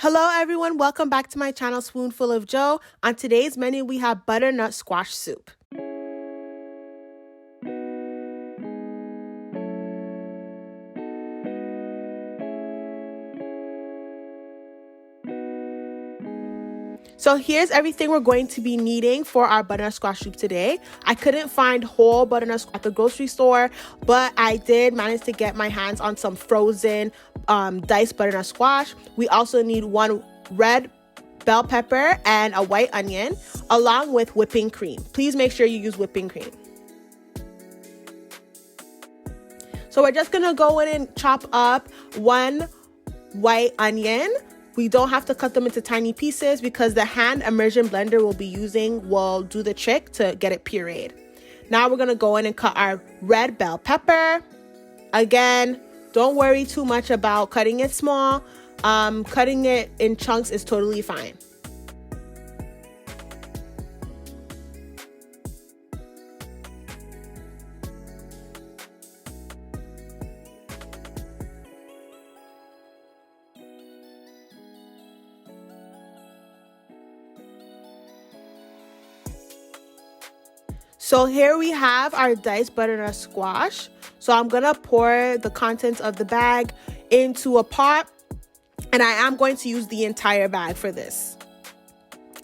Hello everyone, welcome back to my channel Spoonful of Joe. On today's menu we have butternut squash soup. So here's everything we're going to be needing for our butternut squash soup today. I couldn't find whole butternut squash at the grocery store, but I did manage to get my hands on some frozen diced butternut squash. We also need one red bell pepper and a white onion, along with whipping cream. Please make sure you use whipping cream. So we're just gonna go in and chop up one white onion. We don't have to cut them into tiny pieces because the hand immersion blender we'll be using will do the trick to get it pureed. Now we're gonna go in and cut our red bell pepper. Again, don't worry too much about cutting it small. Cutting it in chunks is totally fine. So here we have our diced butternut squash. So I'm gonna pour the contents of the bag into a pot, and I am going to use the entire bag for this.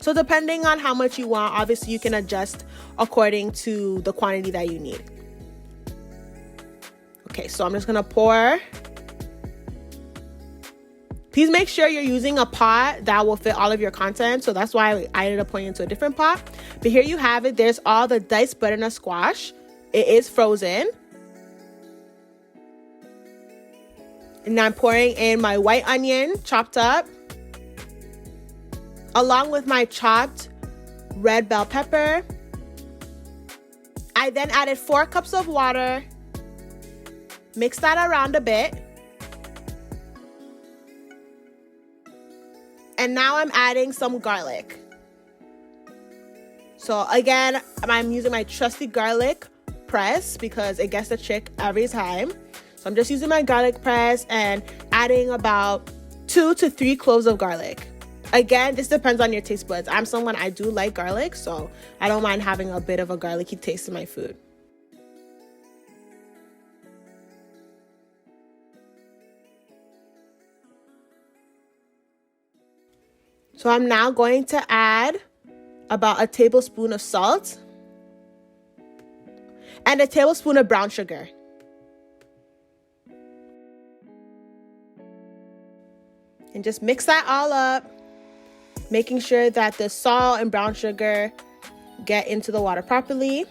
So depending on how much you want, obviously you can adjust according to the quantity that you need. Okay, so I'm just gonna pour. Please make sure you're using a pot that will fit all of your content. So that's why I ended up pouring into a different pot. But here you have it. There's all the diced butternut squash. It is frozen. And now I'm pouring in my white onion, chopped up, along with my chopped red bell pepper. I then added 4 cups of water. Mix that around a bit. And now I'm adding some garlic. So again, I'm using my trusty garlic press because it gets the trick every time. So I'm just using my garlic press and adding about 2 to 3 cloves of garlic. Again, this depends on your taste buds. I'm someone, I do like garlic, so I don't mind having a bit of a garlicky taste in my food. So I'm now going to add about a tablespoon of salt and a tablespoon of brown sugar. And just mix that all up, making sure that the salt and brown sugar get into the water properly.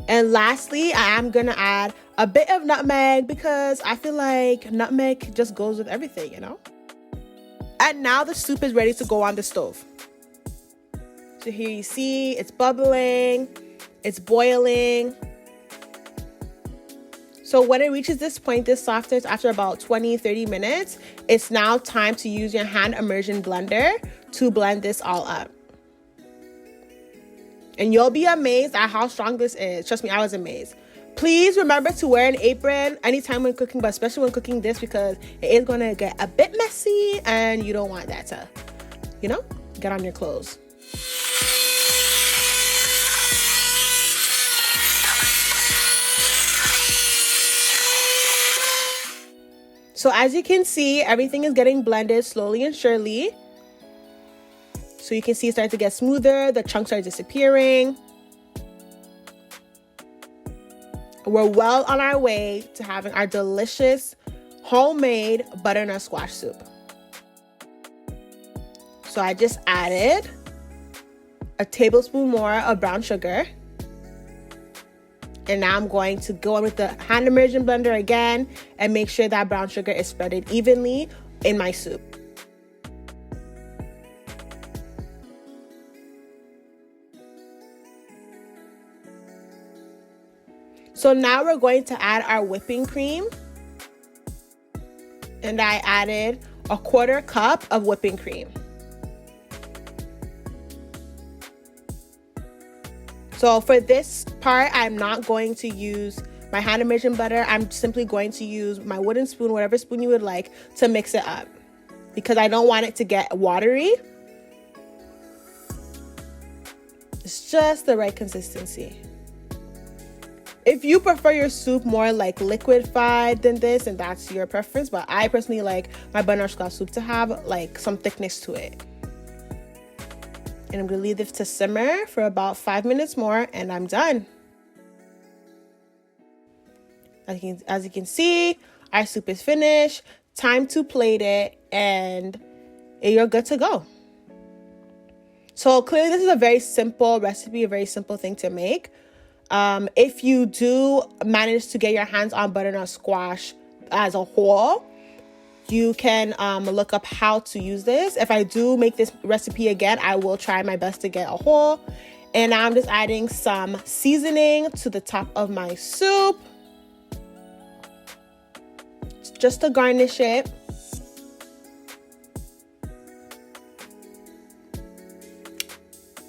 And lastly, I am gonna add a bit of nutmeg because I feel like nutmeg just goes with everything, you know? And now the soup is ready to go on the stove. So here you see it's bubbling, it's boiling. So when it reaches this point, this softness, after about 20-30 minutes, it's now time to use your hand immersion blender to blend this all up. And you'll be amazed at how strong this is. Trust me, I was amazed. Please remember to wear an apron anytime when cooking, but especially when cooking this because it is going to get a bit messy and you don't want that to, you know, get on your clothes. So as you can see, everything is getting blended slowly and surely. So you can see it starting to get smoother, the chunks are disappearing. We're well on our way to having our delicious homemade butternut squash soup. So I just added a tablespoon more of brown sugar. And now I'm going to go in with the hand immersion blender again and make sure that brown sugar is spreaded evenly in my soup. So now we're going to add our whipping cream. And I added a 1/4 cup of whipping cream. So for this part, I'm not going to use my hand immersion butter. I'm simply going to use my wooden spoon, whatever spoon you would like, to mix it up. because I don't want it to get watery. It's just the right consistency. If you prefer your soup more like liquefied than this, and that's your preference, but I personally like my butternut squash soup to have like some thickness to it. And I'm gonna leave this to simmer for about 5 minutes more, and I'm done. As you can see, our soup is finished. Time to plate it, and you're good to go. So clearly this is a very simple recipe, a very simple thing to make. If you do manage to get your hands on butternut squash as a whole, you can look up how to use this. If I do make this recipe again, I will try my best to get a whole. And now I'm just adding some seasoning to the top of my soup, just to garnish it.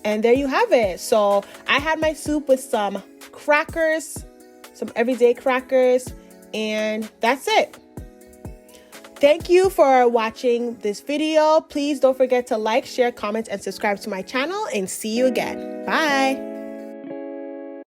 And there you have it. So I had my soup with some crackers, some everyday crackers, and that's it. Thank you for watching this video. Please don't forget to like, share, comment, and subscribe to my channel, and see you again. Bye.